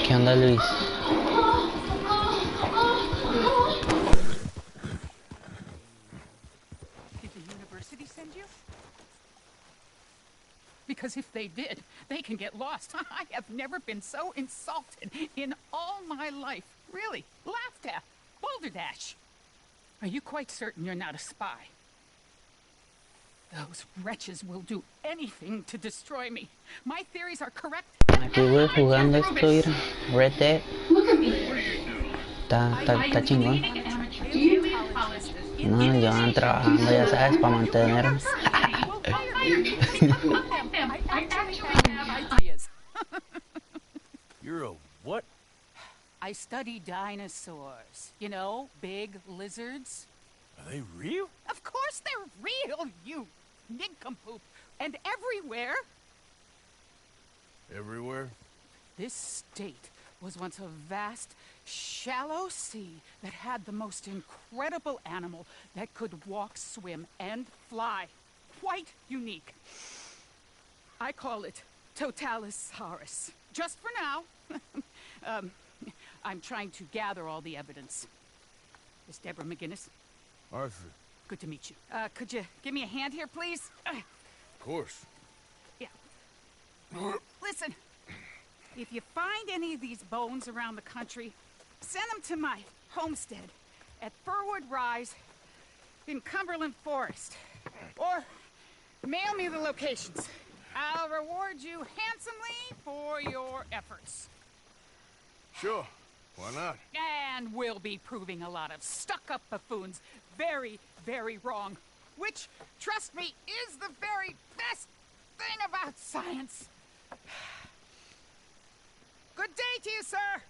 ¿Qué onda, Luis? Did the university send you? Because if they did, they can get lost. I have never been so insulted in all my life. Really, laughed at. Balderdash. Are you quite certain you're not a spy? Those wretches will do anything to destroy me. My theories are correct. Aquí voy jugando esto, mira. Red Dead. Está chingón. No, yo ando trabajando, ya sabes, para mantenerme. You're a what? I study dinosaurs. You know, big lizards. Are they real? Of course they're real, you nincompoop. And everywhere. Everywhere? This state was once a vast, shallow sea that had the most incredible animal that could walk, swim, and fly. Quite unique. I call it Totalisaurus. Just for now. I'm trying to gather all the evidence. Miss Deborah McGinnis. Arthur. Good to meet you. Could you give me a hand here, please? Of course. Yeah. Listen, if you find any of these bones around the country, send them to my homestead at Furwood Rise in Cumberland Forest. Or mail me the locations. I'll reward you handsomely for your efforts. Sure. Why not? And we'll be proving a lot of stuck-up buffoons very, very wrong. Which, trust me, is the very best thing about science. Good day to you, sir.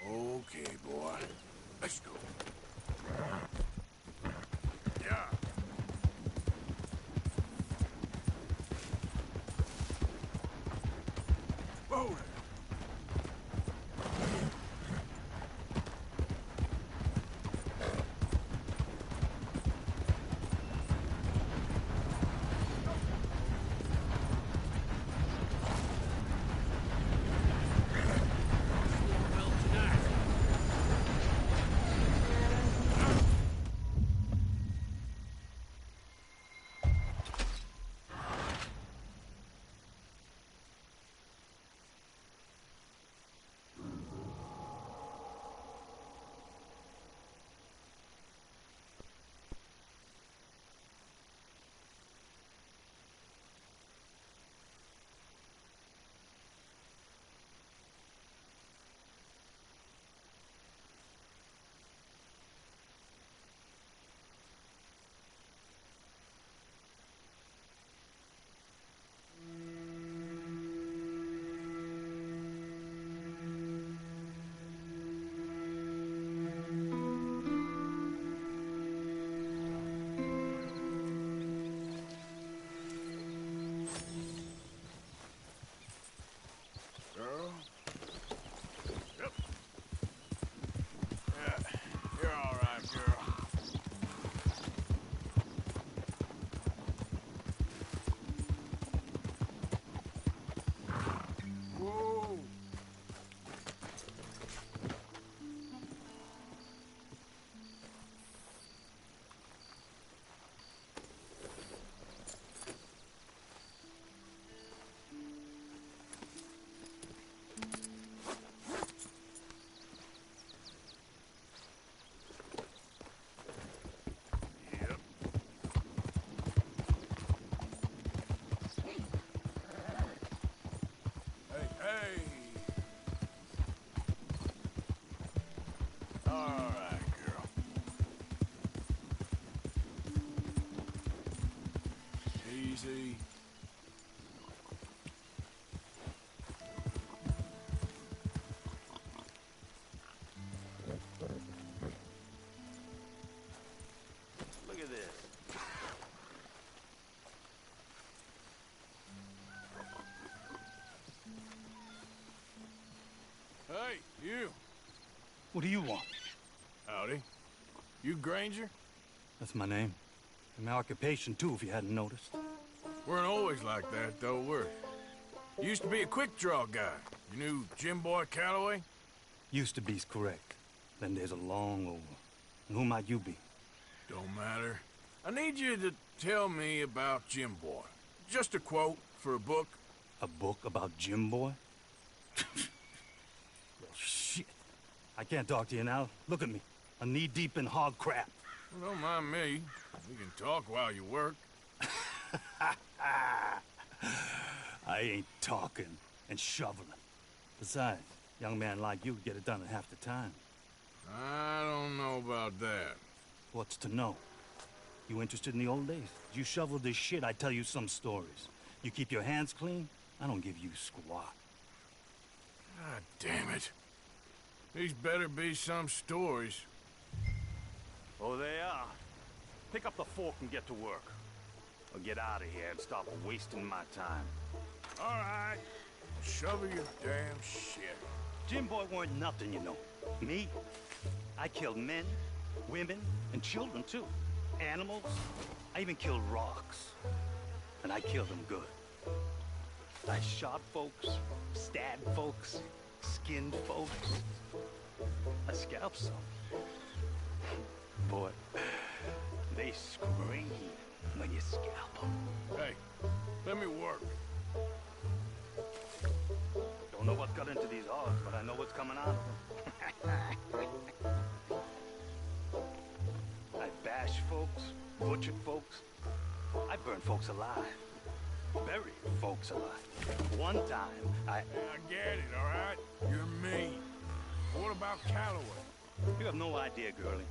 Okay, boy. Let's go. Yeah. Whoa. Easy. Look at this. Hey, you. What do you want? Howdy. You Granger? That's my name. And my occupation, too, if you hadn't noticed. Weren't always like that, though, were you? Used to be a quick-draw guy. You knew Jim Boy Calloway? Used to be's correct. Then there's a long over. And who might you be? Don't matter. I need you to tell me about Jim Boy. Just a quote for a book. A book about Jim Boy? Well, shit. I can't talk to you now. Look at me. I'm knee-deep in hog crap. Well, don't mind me. We can talk while you work. I ain't talking and shoveling. Besides, young man like you get it done in half the time. I don't know about that. What's to know? You interested in the old days? You shovel this shit, I tell you some stories. You keep your hands clean, I don't give you squat. God damn it. These better be some stories. Oh, they are. Pick up the fork and get to work. Or get out of here and stop wasting my time. All right. Shovel your damn shit. Jim Boy weren't nothing, you know. Me? I killed men, women, and children, too. Animals. I even killed rocks. And I killed them good. I shot folks, stabbed folks, skinned folks. I scalped some. Boy, they scream when you scalp them. Hey, let me work. Don't know what got into these hogs, but I know what's coming out of them. I bashed folks, butchered folks. I burned folks alive. Buried folks alive. One time, I get it, all right? You're mean. What about Calloway? You have no idea, girlie.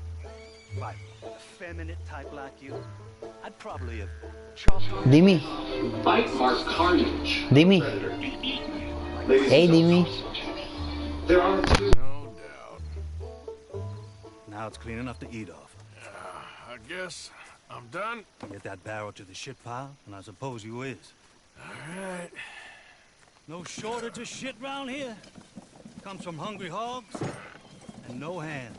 By a feminine type like you, I'd probably have chopped off. Dimi, Bite mark carnage. Dimi. Hey, Dimi. There are two. No doubt. Now it's clean enough to eat off. I guess I'm done. Get that barrel to the shit pile, and I suppose you is. All right. No shortage of shit round here. Comes from hungry hogs and no hands.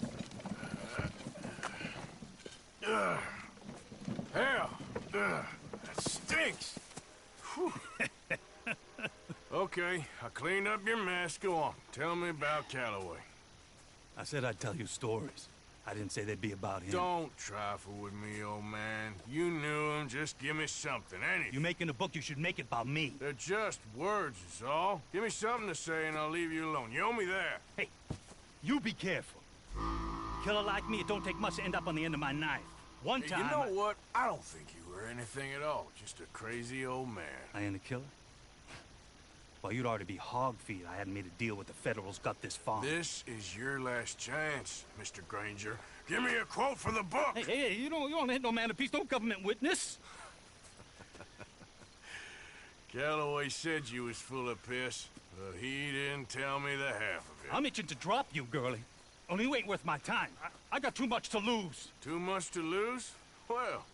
Hell, that stinks. Whew. Okay, I cleaned up your mess. Go on. Tell me about Calloway. I said I'd tell you stories. I didn't say they'd be about him. Don't trifle with me, old man. You knew him. Just give me something, anything. You making a book, you should make it about me. They're just words, is all. Give me something to say and I'll leave you alone. You owe me that. Hey, you be careful. Killer like me, it don't take much to end up on the end of my knife. One Hey, time... you know what? I don't think you were anything at all. Just a crazy old man. I ain't a killer? Well, you'd already be hog feed. I hadn't made a deal with the Federals, got this far. This is your last chance, Mr. Granger. Give me a quote for the book. Hey, you don't hit no man of peace, no government witness. Calloway said you was full of piss, but he didn't tell me the half of it. I'm itching to drop you, girlie. Only you ain't worth my time. I got too much to lose. Too much to lose? Well,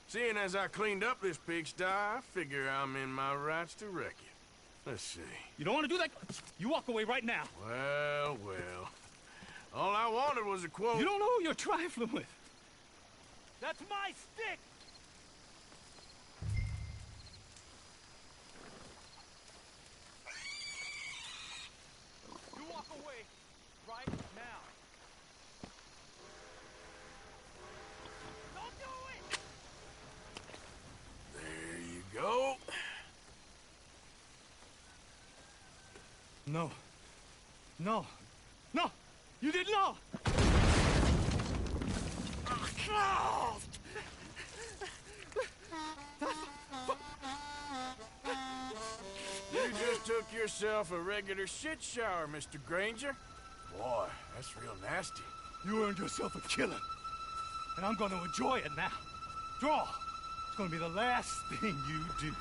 seeing as I cleaned up this pigsty, I figure I'm in my rights to wreck you. Let's see. You don't want to do that? You walk away right now. Well. All I wanted was a quote. You don't know who you're trifling with. That's my stick! You walk away right now. Don't do it! There you go. No. No. No! You didn't know! You just took yourself a regular shit shower, Mr. Granger. Boy, that's real nasty. You earned yourself a killing. And I'm gonna enjoy it now. Draw! It's gonna be the last thing you do.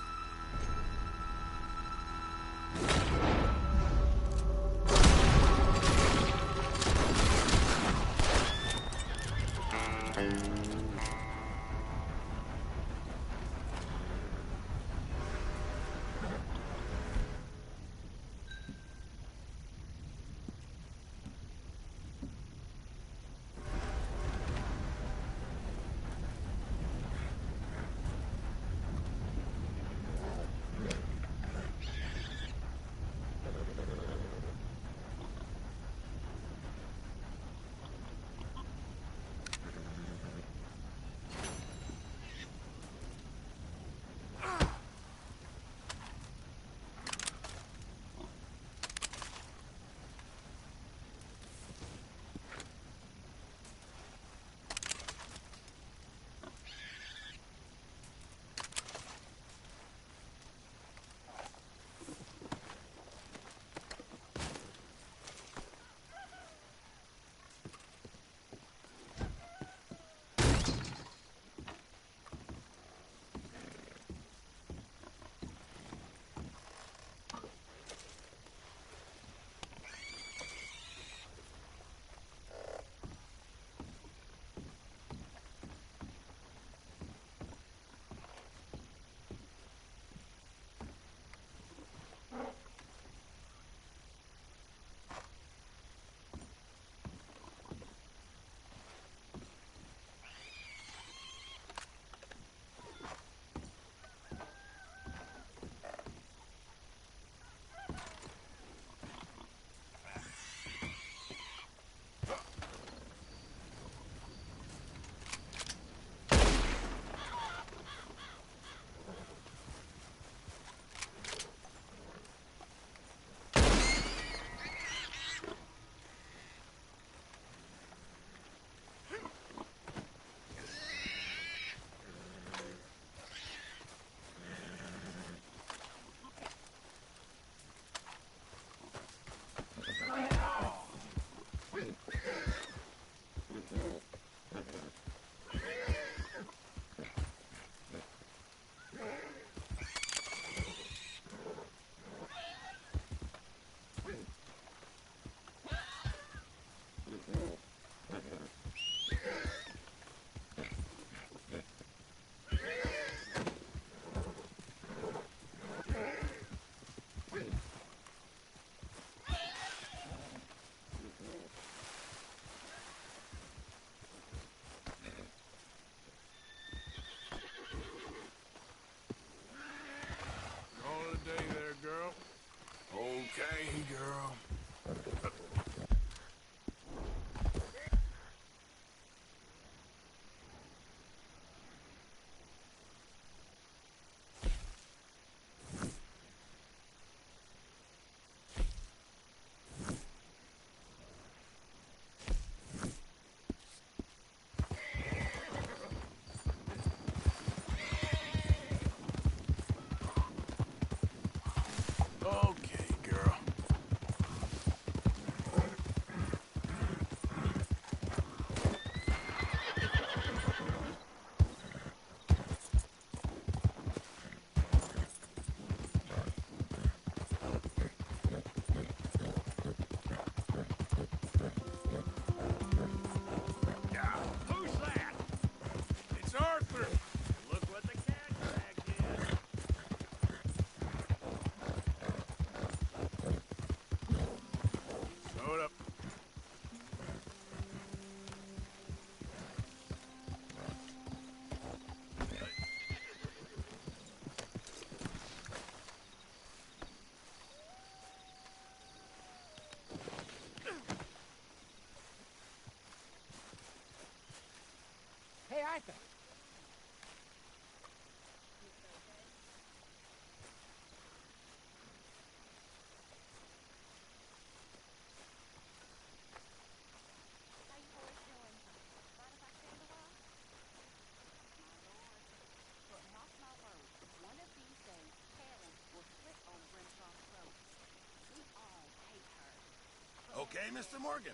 okay, Mr. Morgan?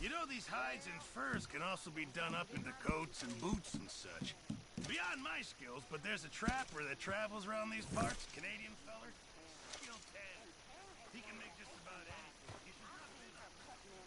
You know, these hides and furs can also be done up into coats and boots and such. Beyond my skills, but there's a trapper that travels around these parts, Canadian feller. Skill 10. He can make just about anything. You should drop in on him.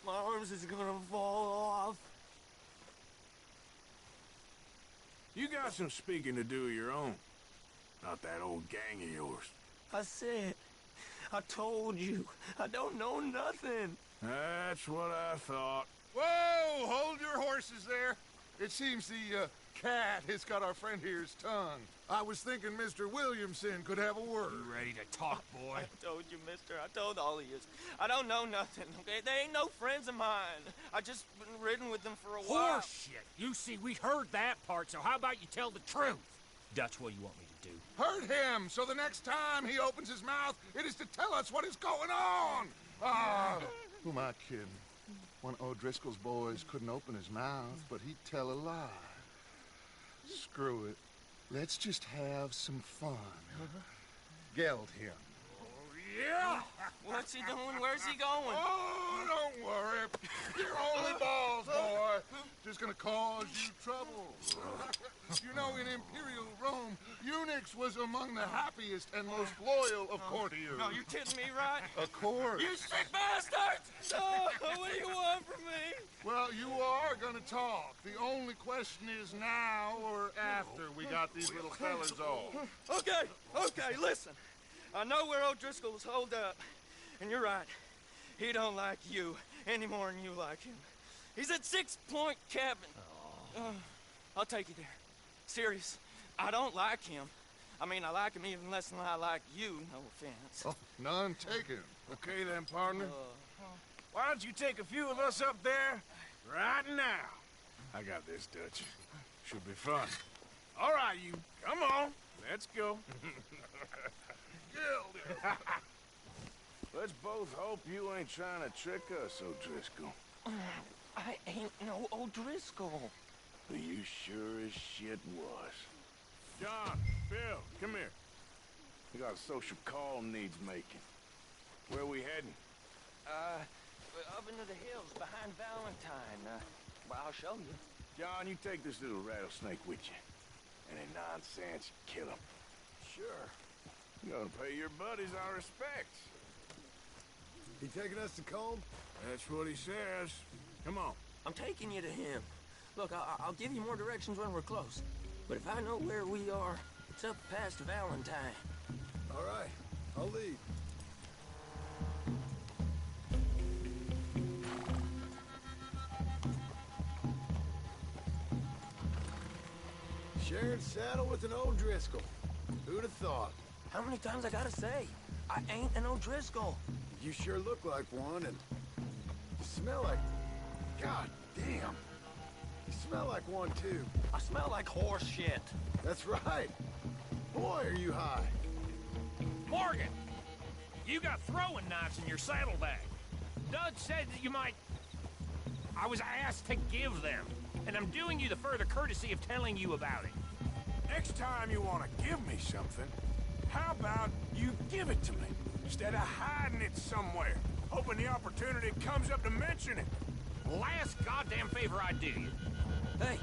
My arms is gonna fall off. You got some speaking to do of your own. Not that old gang of yours. I said, I told you, I don't know nothing. That's what I thought. Whoa! Hold your horses there. It seems the cat has got our friend here's tongue. I was thinking Mr. Williamson could have a word. You ready to talk, boy? I told you, mister. I told all of you. I don't know nothing, okay? They ain't no friends of mine. I just been riding with them for a while. Horseshit! You see, we heard that part, so how about you tell the truth? That's what you want me to do. Hurt him, so the next time he opens his mouth, it is to tell us what is going on. Ah, who am I kidding? One of O'Driscoll's boys couldn't open his mouth, but he'd tell a lie. Screw it. Let's just have some fun. Geld him. Yeah! What's he doing? Where's he going? Oh, don't worry. You're only balls, boy. Just gonna cause you trouble. You know, in Imperial Rome, eunuchs was among the happiest and most loyal of courtiers. No, you're kidding me, right? Of course. You sick bastards! Oh, what do you want from me? Well, you are gonna talk. The only question is now or after we got these little fellas off. Okay, listen. I know where O'Driscoll's holed up, and you're right. He don't like you any more than you like him. He's at 6 Point Cabin. I'll take you there. Serious, I don't like him. I mean, I like him even less than I like you, no offense. Oh, none taken. Okay then, partner. Why don't you take a few of us up there right now? I got this, Dutch. Should be fun. All right, you. Come on. Let's go. Let's both hope you ain't trying to trick us, O'Driscoll. I ain't no O'Driscoll. But you sure as shit was. John, Bill, come here. We got a social call needs making. Where we heading? Up into the hills behind Valentine. Well, I'll show you. John, you take this little rattlesnake with you. Any nonsense, kill him. Sure. You're gonna pay your buddies our respects. He taking us to Combe? That's what he says. Come on. I'm taking you to him. Look, I'll give you more directions when we're close. But if I know where we are, it's up past Valentine. All right, I'll lead. Sharing saddle with an O'Driscoll. Who'd have thought? How many times I gotta say? I ain't an O'Driscoll. You sure look like one, and you smell like... God damn. You smell like one, too. I smell like horse shit. That's right. Boy, are you high. Morgan! You got throwing knives in your saddlebag. Dud said that you might... I was asked to give them, and I'm doing you the further courtesy of telling you about it. Next time you want to give me something, how about you give it to me, instead of hiding it somewhere, hoping the opportunity comes up to mention it? Last goddamn favor I do you. Hey!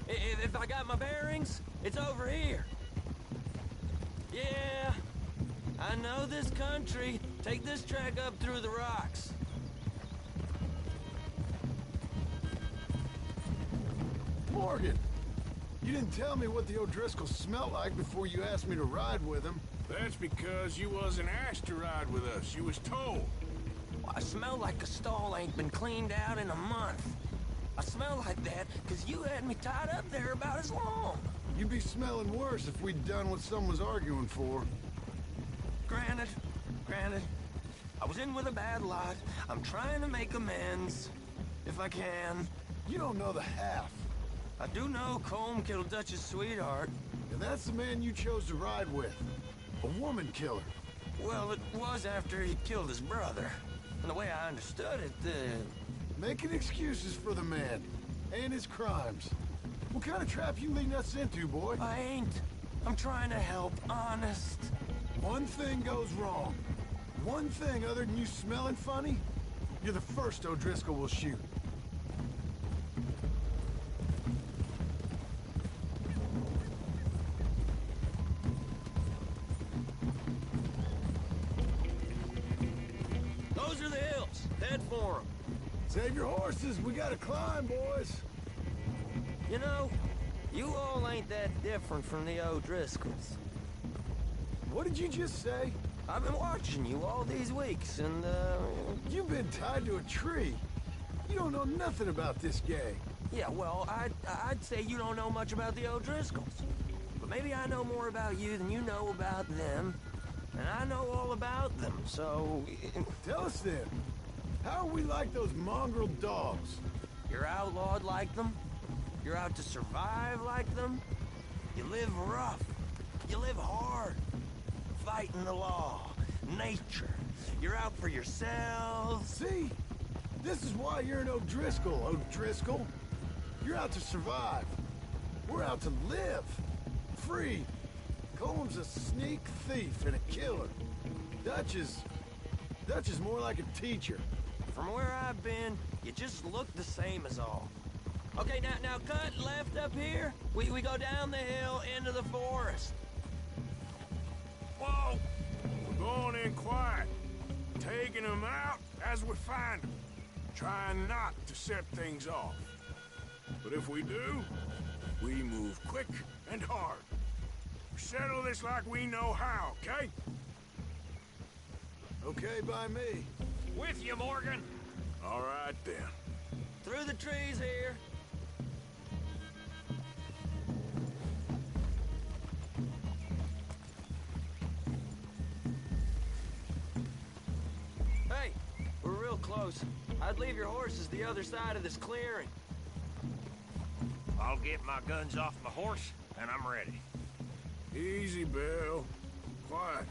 If I got my bearings, it's over here. Yeah, I know this country. Take this track up through the rocks. Morgan, you didn't tell me what the O'Driscoll smelled like before you asked me to ride with him. That's because you wasn't asked to ride with us. You was told. I smell like a stall ain't been cleaned out in a month. I smell like that because you had me tied up there about as long. You'd be smelling worse if we'd done what someone was arguing for. Granted. I was in with a bad lot. I'm trying to make amends, if I can. You don't know the half. I do know Colm killed Dutch's sweetheart. And that's the man you chose to ride with. A woman killer. Well, it was after he killed his brother. And the way I understood it, Making excuses for the man. And his crimes. What kind of trap you leading us into, boy? I ain't. I'm trying to help, honest. One thing goes wrong. One thing other than you smelling funny, you're the first O'Driscoll will shoot. Those are the hills. Head for them. Save your horses. We gotta climb, boys. You know, you all ain't that different from the O'Driscolls. What did you just say? I've been watching you all these weeks, and, You've been tied to a tree. You don't know nothing about this gang. Yeah, well, I'd say you don't know much about the O'Driscolls. But maybe I know more about you than you know about them. And I know all about them, so... Tell us then. How are we like those mongrel dogs? You're outlawed like them? You're out to survive like them? You live rough. You live hard. Fighting the law. Nature. You're out for yourselves. See? This is why you're an O'Driscoll, O'Driscoll. You're out to survive. We're out to live. Free. Colm's a sneak thief and a killer. Dutch is more like a teacher. From where I've been, you just look the same as all. Okay, now cut left up here. We go down the hill into the forest. Whoa! We're going in quiet. Taking them out as we find them. Trying not to set things off. But if we do, we move quick and hard. We settle this like we know how, okay? Okay by me. With you, Morgan. All right, then. Through the trees here. Hey, we're real close. I'd leave your horses the other side of this clearing. I'll get my guns off my horse, and I'm ready. Easy, Bill. Quiet.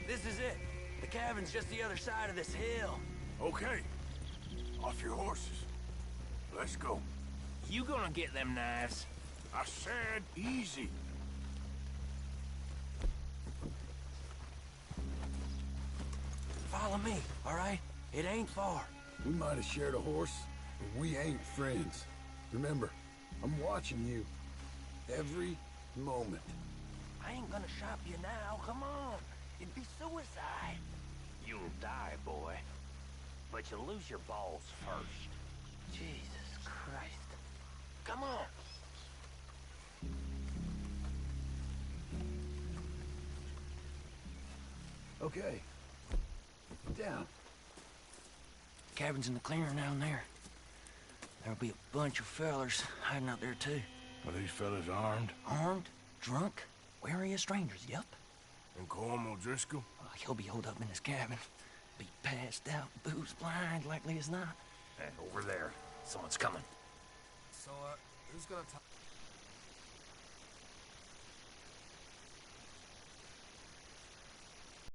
This is it. The cabin's just the other side of this hill. Okay. Off your horses. Let's go. You gonna get them knives? I said easy. Follow me, all right? It ain't far. We might have shared a horse, but we ain't friends. Remember, I'm watching you. Every moment. I ain't gonna shop you now, come on. It'd be suicide. You'll die, boy. But you'll lose your balls first. Jesus Christ. Come on. Okay. Down. Cabin's in the clearing down there. There'll be a bunch of fellers hiding out there too. Are these fellas armed? Armed, drunk, wary of strangers, yep. And Colm O'Driscoll? He'll be holed up in his cabin. Be passed out, booze blind, likely as not. Over there. Someone's coming. So, who's gonna talk?